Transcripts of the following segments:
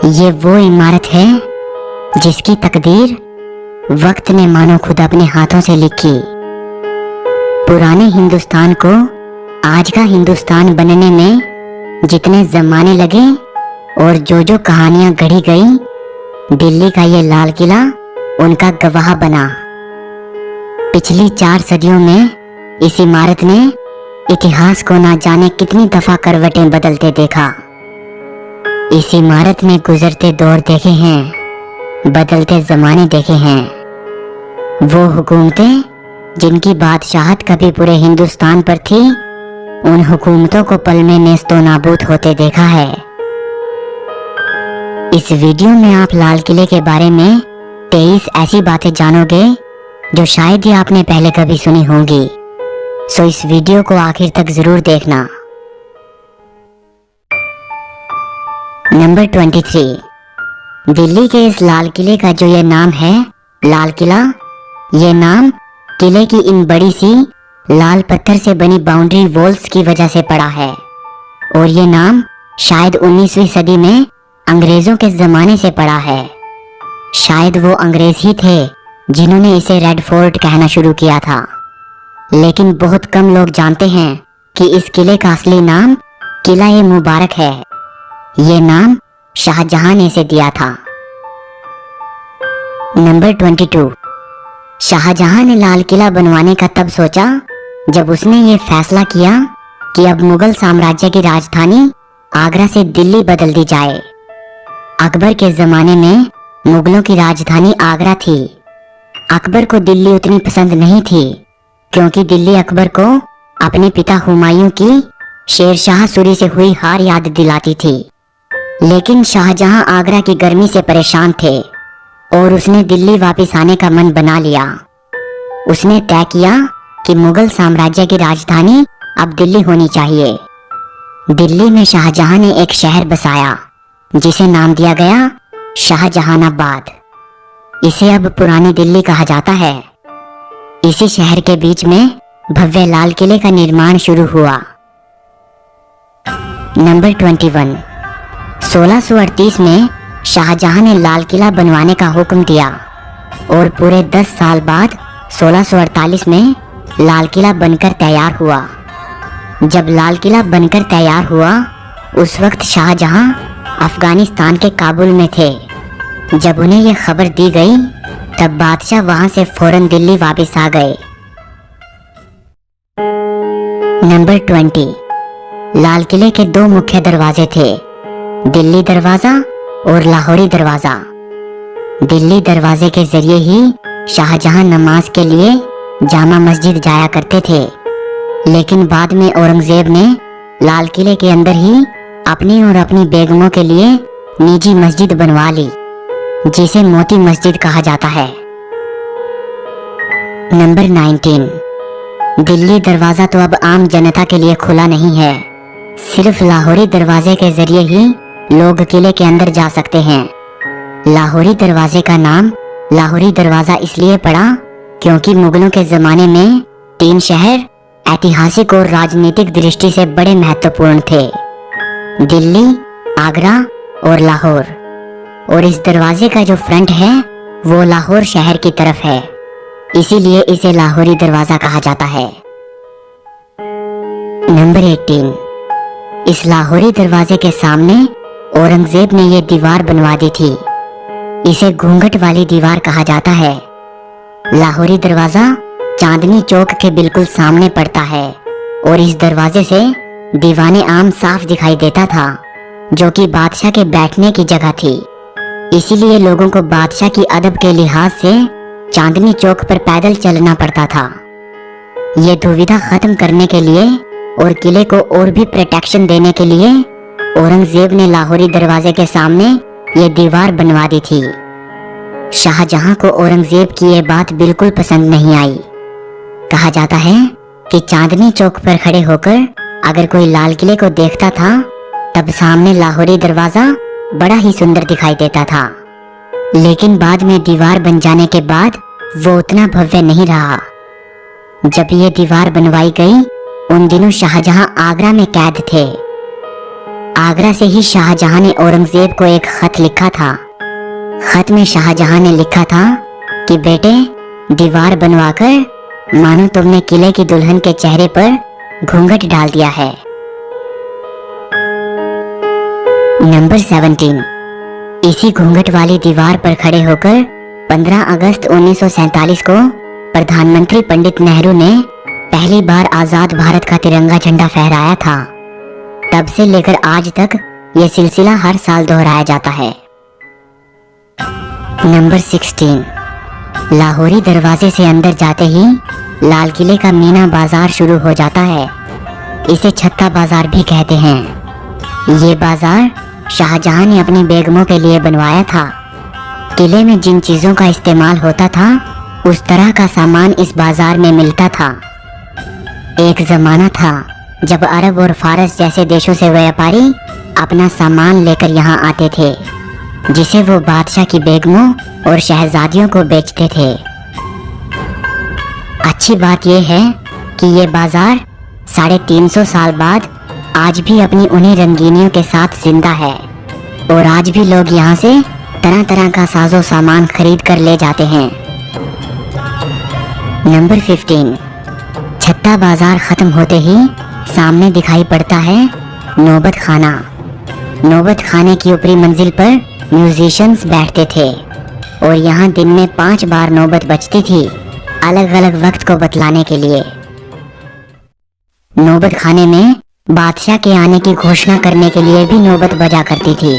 ये वो इमारत है जिसकी तकदीर वक्त ने मानो खुद अपने हाथों से लिखी। पुराने हिंदुस्तान को आज का हिंदुस्तान बनने में जितने जमाने लगे और जो जो कहानियां गढ़ी गई, दिल्ली का ये लाल किला उनका गवाह बना। पिछली 4 सदियों में इस इमारत ने इतिहास को ना जाने कितनी दफा करवटें बदलते देखा। इस इमारत में गुजरते दौर देखे हैं, बदलते जमाने देखे हैं। वो हुकूमतें जिनकी बादशाहत कभी पूरे हिंदुस्तान पर थी, उन हुकूमतों को पल में नेस्तो नाबूद होते देखा है। इस वीडियो में आप लाल किले के बारे में 23 ऐसी बातें जानोगे जो शायद ही आपने पहले कभी सुनी होंगी। सो इस वीडियो को आखिर तक जरूर देखना। नंबर 23, दिल्ली के इस लाल किले का जो ये नाम है लाल किला, ये नाम किले की इन बड़ी सी लाल पत्थर से बनी बाउंड्री वॉल्स की वजह से पड़ा है। और ये नाम शायद 19वीं सदी में अंग्रेजों के जमाने से पड़ा है। शायद वो अंग्रेज ही थे जिन्होंने इसे रेड फोर्ट कहना शुरू किया था। लेकिन बहुत कम लोग जानते हैं कि इस किले का असली नाम किला ए मुबारक है। ये नाम शाहजहां ने इसे दिया था। नंबर 22, शाहजहां ने लाल किला बनवाने का तब सोचा जब उसने ये फैसला किया कि अब मुगल साम्राज्य की राजधानी आगरा से दिल्ली बदल दी जाए। अकबर के जमाने में मुगलों की राजधानी आगरा थी। अकबर को दिल्ली उतनी पसंद नहीं थी क्योंकि दिल्ली अकबर को अपने पिता हुमायूं की शेरशाह सूरी से हुई हार याद दिलाती थी। लेकिन शाहजहां आगरा की गर्मी से परेशान थे और उसने दिल्ली वापस आने का मन बना लिया। उसने तय किया कि मुगल साम्राज्य की राजधानी अब दिल्ली होनी चाहिए। दिल्ली में शाहजहां ने एक शहर बसाया जिसे नाम दिया गया शाहजहानाबाद। इसे अब पुरानी दिल्ली कहा जाता है। इसी शहर के बीच में भव्य लाल किले का निर्माण शुरू हुआ। नंबर 21, 1638 में शाहजहां ने लाल किला बनवाने का हुक्म दिया और पूरे 10 साल बाद 1648 में लाल किला बनकर तैयार हुआ। जब लाल किला बनकर तैयार हुआ उस वक्त शाहजहां अफगानिस्तान के काबुल में थे। जब उन्हें यह खबर दी गई तब बादशाह वहां से फौरन दिल्ली वापस आ गए। नंबर 20, लाल किले के 2 मुख्य दरवाजे थे, दिल्ली दरवाजा और लाहौरी दरवाजा। दिल्ली दरवाजे के जरिए ही शाहजहां नमाज के लिए जामा मस्जिद जाया करते थे। लेकिन बाद में औरंगजेब ने लाल किले के अंदर ही अपनी और अपनी बेगमों के लिए निजी मस्जिद बनवा ली जिसे मोती मस्जिद कहा जाता है। नंबर 19, दिल्ली दरवाजा तो अब आम जनता के लिए खुला नहीं है। सिर्फ लाहौरी दरवाजे के जरिए ही लोग किले के अंदर जा सकते हैं। लाहौरी दरवाजे का नाम लाहौरी दरवाजा इसलिए पड़ा क्योंकि मुगलों के जमाने में 3 शहर ऐतिहासिक और राजनीतिक दृष्टि से बड़े महत्वपूर्ण थे, दिल्ली, आगरा और लाहौर। और इस दरवाजे का जो फ्रंट है वो लाहौर शहर की तरफ है, इसीलिए इसे लाहौरी दरवाजा कहा जाता है। नंबर 18, इस लाहौरी दरवाजे के सामने औरंगजेब ने यह दीवार बनवा दी थी। इसे घूंघट वाली दीवार कहा जाता है। लाहौरी दरवाजा चांदनी चौक के बिल्कुल सामने पड़ता है और इस दरवाजे से दीवाने आम साफ दिखाई देता था जो कि बादशाह के बैठने की जगह थी। इसीलिए लोगों को बादशाह की अदब के लिहाज से चांदनी चौक पर पैदल चलना पड़ता था। ये दुविधा खत्म करने के लिए और किले को और भी प्रोटेक्शन देने के लिए औरंगजेब ने लाहौरी दरवाजे के सामने ये दीवार बनवा दी थी। शाहजहां को औरंगजेब की ये बात बिल्कुल पसंद नहीं आई। कहा जाता है कि चांदनी चौक पर खड़े होकर अगर कोई लाल किले को देखता था तब सामने लाहौरी दरवाजा बड़ा ही सुंदर दिखाई देता था। लेकिन बाद में दीवार बन जाने के बाद वो उतना भव्य नहीं रहा। जब ये दीवार बनवाई गई उन दिनों शाहजहां आगरा में कैद थे। आगरा से ही शाहजहां ने औरंगजेब को एक खत लिखा था। खत में शाहजहां ने लिखा था कि बेटे, दीवार बनवाकर मानो तुमने किले की दुल्हन के चेहरे पर घूंघट डाल दिया है। नंबर 17। इसी घूंघट वाली दीवार पर खड़े होकर 15 अगस्त 1947 को प्रधानमंत्री पंडित नेहरू ने पहली बार आजाद भारत का तिरंगा झंडा फहराया था। तब से लेकर आज तक यह सिलसिला हर साल दोहराया जाता है। नंबर 16। लाहौरी दरवाजे से अंदर जाते ही लाल किले का मीना बाजार शुरू हो जाता है। इसे छत्ता बाजार भी कहते हैं। ये बाजार शाहजहां ने अपनी बेगमों के लिए बनवाया था। किले में जिन चीजों का इस्तेमाल होता था उस तरह का सामान इस बाजार में मिलता था। एक जमाना था जब अरब और फारस जैसे देशों से व्यापारी अपना सामान लेकर यहाँ आते थे, जिसे वो बादशाह की बेगमों और शहजादियों को बेचते थे। अच्छी बात यह है कि ये बाजार 350 साल बाद आज भी अपनी उन्हीं रंगीनियों के साथ जिंदा है और आज भी लोग यहाँ से तरह तरह का साजो सामान खरीद कर ले जाते हैं। नंबर 15। छत्ता बाजार खत्म होते ही सामने दिखाई पड़ता है नौबत खाना। नौबत खाने की ऊपरी मंजिल पर म्यूजिशियंस बैठते थे और यहाँ दिन में 5 बार नौबत बजती थी, अलग अलग वक्त को बतलाने के लिए। नौबत खाने में बादशाह के आने की घोषणा करने के लिए भी नौबत बजा करती थी।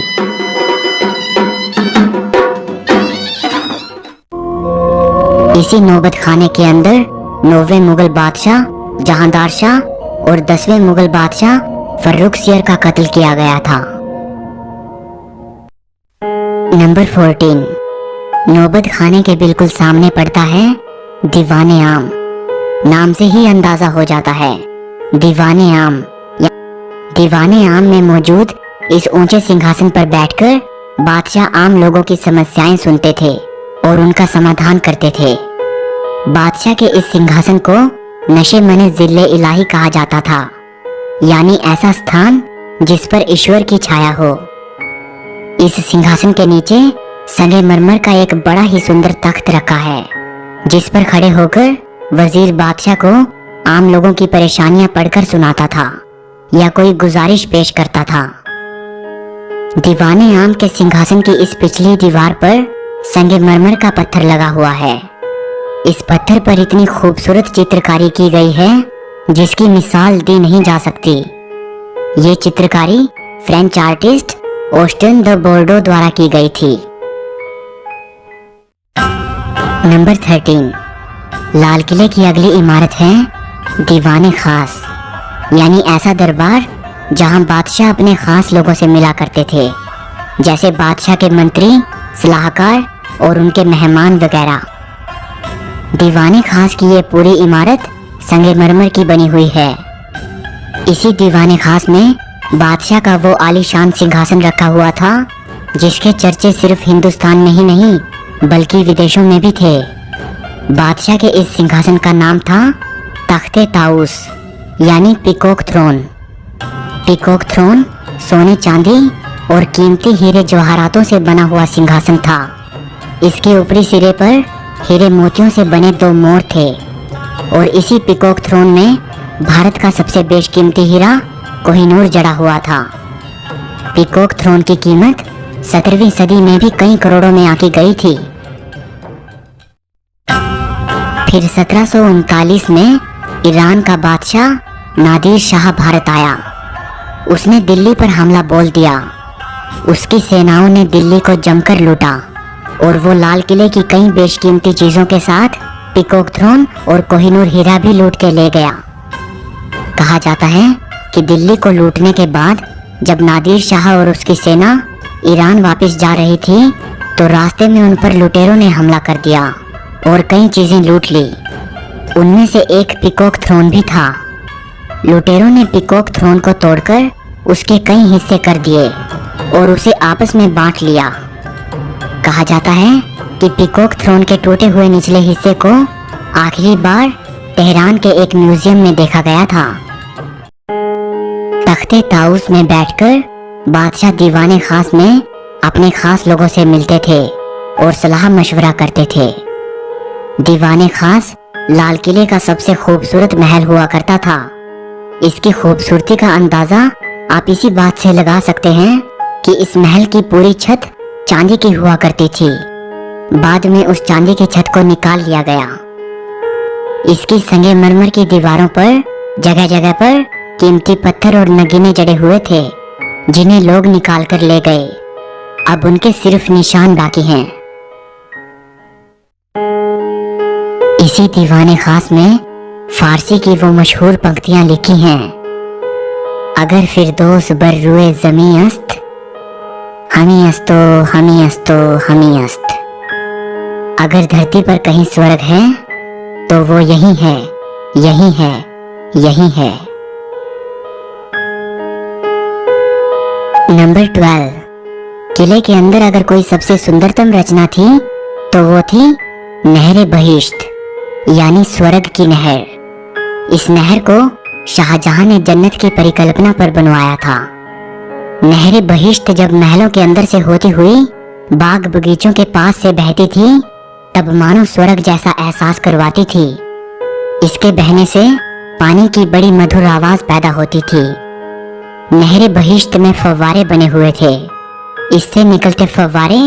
इसी नौबत खाने के अंदर 9वें मुगल बादशाह जहांदार शाह और 10वें मुगल बादशाह फर्रुखसियर का कत्ल किया गया था। नंबर 14। नौबत खाने के बिल्कुल सामने पड़ता है दीवाने आम। नाम से ही अंदाजा हो जाता है, दीवाने आम। दीवाने आम में मौजूद इस ऊंचे सिंहासन पर बैठकर बादशाह आम लोगों की समस्याएं सुनते थे और उनका समाधान करते थे। बादशाह के इस सिंहासन को नशे मने जिले इलाही कहा जाता था, यानी ऐसा स्थान जिस पर ईश्वर की छाया हो। इस सिंहासन के नीचे संगमरमर का एक बड़ा ही सुंदर तख्त रखा है, जिस पर खड़े होकर वजीर बादशाह को आम लोगों की परेशानियां पढ़कर सुनाता था या कोई गुजारिश पेश करता था। दीवाने आम के सिंहासन की इस पिछली दीवार पर संगमरमर का पत्थर लगा हुआ है। इस पत्थर पर इतनी खूबसूरत चित्रकारी की गई है जिसकी मिसाल दी नहीं जा सकती। ये चित्रकारी फ्रेंच आर्टिस्ट ऑस्टिन द बोर्डो द्वारा की गई थी। नंबर 13। लाल किले की अगली इमारत है दीवाने खास, यानी ऐसा दरबार जहां बादशाह अपने खास लोगों से मिला करते थे, जैसे बादशाह के मंत्री, सलाहकार और उनके मेहमान वगैरह। दीवाने खास की ये पूरी इमारत संगमरमर की बनी हुई है। इसी दीवाने खास में बादशाह का वो आलीशान सिंहासन रखा हुआ था जिसके चर्चे सिर्फ हिंदुस्तान में ही नहीं बल्कि विदेशों में भी थे। बादशाह के इस सिंहासन का नाम था तख्ते ताउस, यानी पीकॉक थ्रोन। पीकॉक थ्रोन सोने चांदी और कीमती हीरे जवाहरातों से बना हुआ सिंहासन था। इसके ऊपरी सिरे पर हीरे मोतियों से बने 2 मोर थे और इसी पीकॉक थ्रोन में भारत का सबसे बेशकीमती हीरा कोहिनूर जड़ा हुआ था। पीकॉक थ्रोन की कीमत 17वीं सदी में भी कई करोड़ों में आकी गई थी। फिर 1739 में ईरान का बादशाह नादिर शाह भारत आया। उसने दिल्ली पर हमला बोल दिया। उसकी सेनाओं ने दिल्ली को जमकर लूटा और वो लाल किले की कई बेशकीमती चीजों के साथ पीकॉक थ्रोन और कोहिनूर हीरा भी लूट के ले गया। कहा जाता है कि दिल्ली को लूटने के बाद जब नादिर शाह और उसकी सेना ईरान वापस जा रही थी तो रास्ते में उन पर लुटेरों ने हमला कर दिया और कई चीजें लूट ली। उनमें से एक पीकॉक थ्रोन भी था। लुटेरों ने पीकॉक थ्रोन को तोड़कर उसके कई हिस्से कर दिए और उसे आपस में बांट लिया। कहा जाता है कि पीकॉक थ्रोन के टूटे हुए निचले हिस्से को आखिरी बार तेहरान के एक म्यूजियम में देखा गया था। तख्ते ताउस में बैठकर बादशाह दीवाने खास में अपने खास लोगों से मिलते थे और सलाह मशवरा करते थे। दीवाने खास लाल किले का सबसे खूबसूरत महल हुआ करता था। इसकी खूबसूरती का अंदाजा आप इसी बात से लगा सकते हैं कि इस महल की पूरी छत चांदी की हुआ करती थी। बाद में उस चांदी की छत को निकाल लिया गया। इसकी संगमरमर की दीवारों पर जगह जगह पर कीमती पत्थर और नगीने जड़े हुए थे, जिन्हें लोग निकाल कर ले गए। अब उनके सिर्फ निशान बाकी हैं। इसी दीवाने खास में फारसी की वो मशहूर पंक्तियां लिखी हैं। अगर फिरदौस बर रुए ज़मीं अस्त, हमी अस्तो हमी अस्तो हमी अस्त। अगर धरती पर कहीं स्वर्ग है तो वो यही है, यही है, यही है। नंबर 12। किले के अंदर अगर कोई सबसे सुंदरतम रचना थी तो वो थी नहर बहिश्त, यानी स्वर्ग की नहर। इस नहर को शाहजहां ने जन्नत की परिकल्पना पर बनवाया था। नहर बहिश्त जब महलों के अंदर से होती हुई बाग बगीचों के पास से बहती थी, तब मानो स्वर्ग जैसा एहसास करवाती थी। इसके बहने से पानी की बड़ी मधुर आवाज पैदा होती थी। नहर बहिश्त में फव्वारे बने हुए थे। इससे निकलते फव्वारे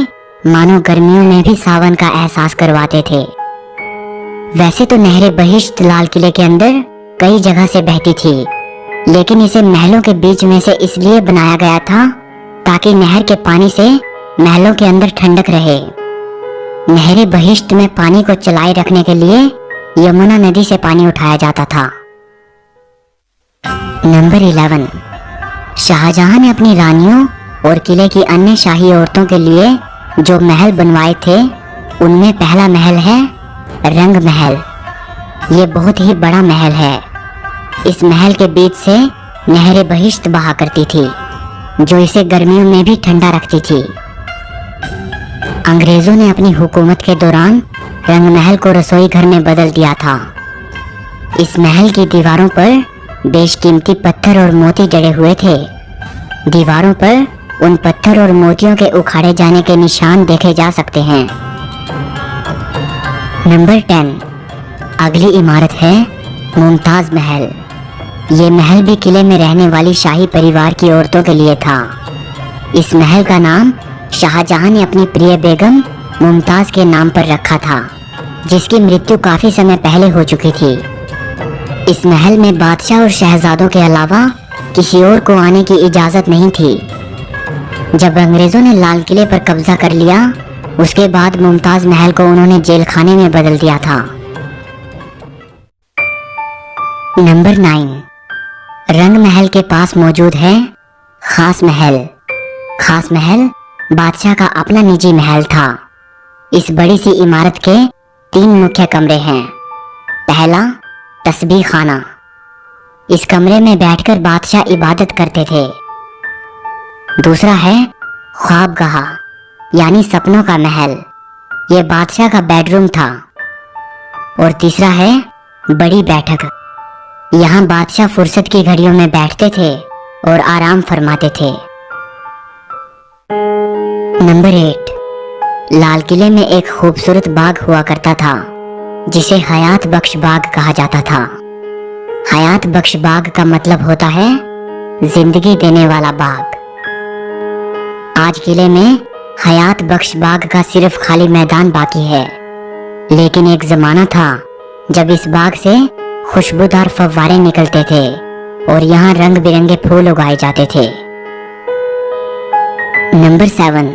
मानो गर्मियों में भी सावन का एहसास करवाते थे। वैसे तो नहर बहिश्त लाल किले के अंदर कई जगह से बहती थी, लेकिन इसे महलों के बीच में से इसलिए बनाया गया था ताकि नहर के पानी से महलों के अंदर ठंडक रहे। नहर बहिश्त में पानी को चलाए रखने के लिए यमुना नदी से पानी उठाया जाता था। नंबर 11। शाहजहां ने अपनी रानियों और किले की अन्य शाही औरतों के लिए जो महल बनवाए थे, उनमें पहला महल है रंग महल। ये बहुत ही बड़ा महल है। इस महल के बीच से नहर बहिश्त बहा करती थी, जो इसे गर्मियों में भी ठंडा रखती थी। अंग्रेजों ने अपनी हुकूमत के दौरान रंग महल को रसोई घर में बदल दिया था। इस महल की दीवारों पर बेशकीमती पत्थर और मोती जड़े हुए थे। दीवारों पर उन पत्थर और मोतियों के उखाड़े जाने के निशान देखे जा सकते हैं। नंबर 10। अगली इमारत है मुमताज महल। ये महल भी किले में रहने वाली शाही परिवार की औरतों के लिए था। इस महल का नाम शाहजहां ने अपनी प्रिय बेगम मुमताज के नाम पर रखा था, जिसकी मृत्यु काफी समय पहले हो चुकी थी। इस महल में बादशाह और शहजादों के अलावा किसी और को आने की इजाजत नहीं थी। जब अंग्रेजों ने लाल किले पर कब्जा कर लिया, उसके बाद मुमताज महल को उन्होंने जेल खाने में बदल दिया था। नंबर 9। रंग महल के पास मौजूद है खास महल। खास महल बादशाह का अपना निजी महल था। इस बड़ी सी इमारत के 3 मुख्य कमरे हैं। पहला, तस्बीह खाना। इस कमरे में बैठकर बादशाह इबादत करते थे। दूसरा है ख्वाबगाह, यानी सपनों का महल। यह बादशाह का बेडरूम था। और तीसरा है बड़ी बैठक। यहाँ बादशाह फुर्सत की घड़ियों में बैठते थे और आराम फरमाते थे। नंबर 8। लाल किले में एक खूबसूरत बाग हुआ करता था, जिसे हयात बख्श बाग कहा जाता था। हयात बख्श बाग का मतलब होता है जिंदगी देने वाला बाग। आज किले में हयात बख्श बाग का सिर्फ खाली मैदान बाकी है, लेकिन एक जमाना था जब इस बाग से खुशबूदार फव्वारे निकलते थे और यहाँ रंग बिरंगे फूल उगाए जाते थे। नंबर 7।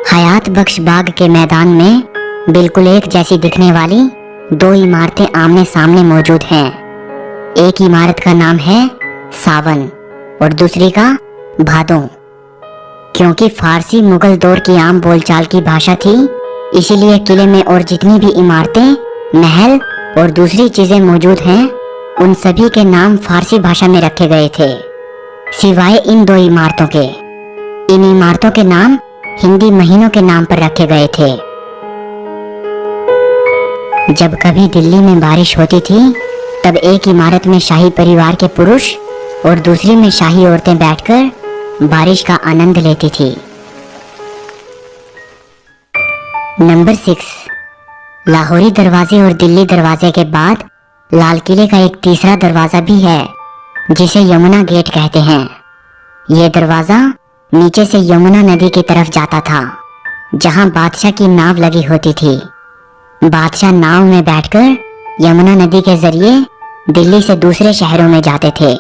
हयात बख्श बाग के मैदान में बिल्कुल एक जैसी दिखने वाली 2 इमारतें आमने सामने मौजूद हैं। एक इमारत का नाम है सावन और दूसरी का भादों। क्योंकि फारसी मुगल दौर की आम बोलचाल की भाषा थी, इसीलिए किले में और जितनी भी इमारतें, महल और दूसरी चीजें मौजूद हैं, उन सभी के नाम फारसी भाषा में रखे गए थे, सिवाय इन 2 इमारतों के। इन इमारतों के नाम हिंदी महीनों के नाम पर रखे गए थे। जब कभी दिल्ली में बारिश होती थी, तब एक इमारत में शाही परिवार के पुरुष और दूसरी में शाही औरतें बैठकर बारिश का आनंद लेती थी। नंबर 6, लाहौरी दरवाजे और दिल्ली दरवाजे के बाद लाल किले का एक तीसरा दरवाजा भी है जिसे यमुना गेट कहते हैं। यह दरवाजा नीचे से यमुना नदी की तरफ जाता था, जहां बादशाह की नाव लगी होती थी। बादशाह नाव में बैठकर यमुना नदी के जरिए दिल्ली से दूसरे शहरों में जाते थे।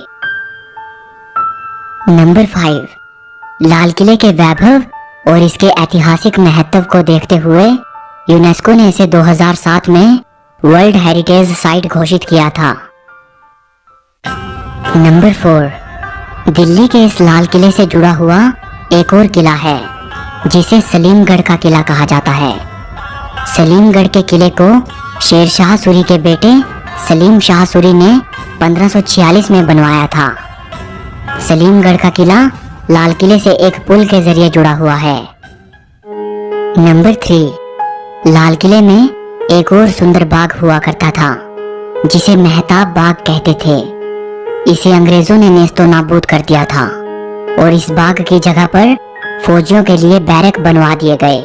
नंबर 5, लाल किले के वैभव और इसके ऐतिहासिक महत्व को देखते हुए यूनेस्को ने इसे 2007 में वर्ल्ड हेरिटेज साइट घोषित किया था। नंबर 4, दिल्ली के इस लाल किले से जुड़ा हुआ एक और किला है जिसे सलीमगढ़ का किला कहा जाता है। सलीमगढ़ के किले को शेर शाह सूरी के बेटे सलीम शाह सूरी ने 1546 में बनवाया था। सलीमगढ़ का किला लाल किले से एक पुल के जरिए जुड़ा हुआ है। नंबर 3, लाल किले में एक और सुंदर बाग हुआ करता था जिसे मेहताब बाग कहते थे। इसे अंग्रेजों ने नेस्तो नाबूद कर दिया था और इस बाग की जगह पर फौजियों के लिए बैरक बनवा दिए गए।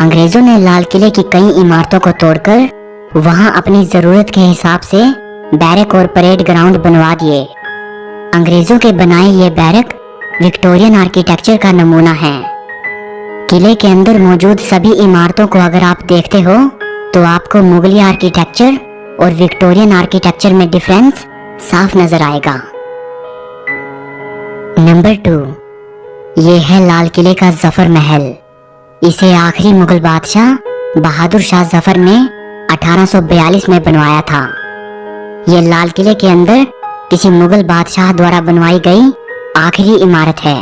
अंग्रेजों ने लाल किले की कई इमारतों को तोड़कर वहां अपनी जरूरत के हिसाब से बैरक और परेड ग्राउंड बनवा दिए। अंग्रेजों के बनाए ये बैरक विक्टोरियन आर्किटेक्चर का नमूना है। किले के अंदर मौजूद सभी इमारतों को अगर आप देखते हो तो आपको मुगली आर्किटेक्चर और विक्टोरियन आर्किटेक्चर में डिफरेंस साफ नजर आएगा। नंबर 2, ये है लाल किले का जफर महल। इसे आखिरी मुगल बादशाह बहादुर शाह जफर ने 1842 में बनवाया था। यह लाल किले के अंदर किसी मुगल बादशाह द्वारा बनवाई गई आखिरी इमारत है।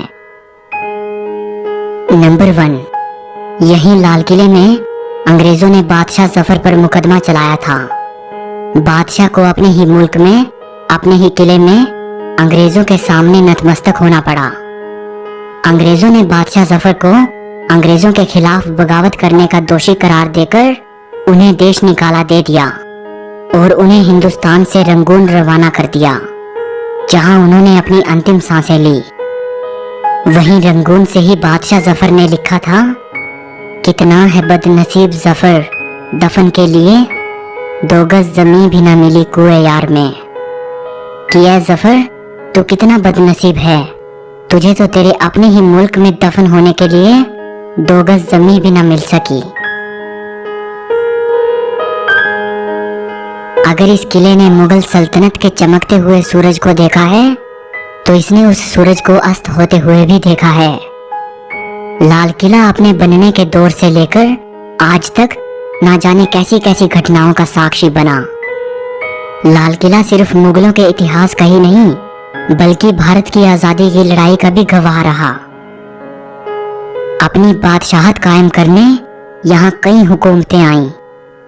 नंबर 1, यही लाल किले में अंग्रेजों ने बादशाह जफर पर मुकदमा चलाया था। बादशाह को अपने ही मुल्क में अपने ही किले में अंग्रेजों के सामने नतमस्तक होना पड़ा। अंग्रेजों ने बादशाह जफर को अंग्रेजों के खिलाफ बगावत करने का दोषी करार देकर उन्हें देश निकाला दे दिया और उन्हें हिंदुस्तान से रंगून रवाना कर दिया, जहां उन्होंने अपनी अंतिम सांसें ली। वहीं रंगून से ही बादशाह जफर ने लिखा था, कितना है बदनसीब जफर दफन के लिए, 2 गज जमीन भी न मिली कुए यार में। कि ऐ जफर, तू कितना बदनसीब है, तुझे तो तेरे अपने ही मुल्क में दफन होने के लिए 2 गज जमीन भी न मिल सकी। अगर इस किले ने मुगल सल्तनत के चमकते हुए सूरज को देखा है तो इसने उस सूरज को अस्त होते हुए भी देखा है। लाल किला अपने बनने के दौर से लेकर आज तक ना जाने कैसी कैसी घटनाओं का साक्षी बना। लाल किला सिर्फ मुगलों के इतिहास का ही नहीं बल्कि भारत की आजादी की लड़ाई का भी गवाह रहा। अपनी बादशाहत कायम करने यहाँ कई हुकूमतें आईं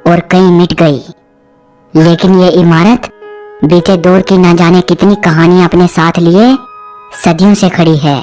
और कई मिट गई, लेकिन ये इमारत बीते दौर की न जाने कितनी कहानियां अपने साथ लिए सदियों से खड़ी है।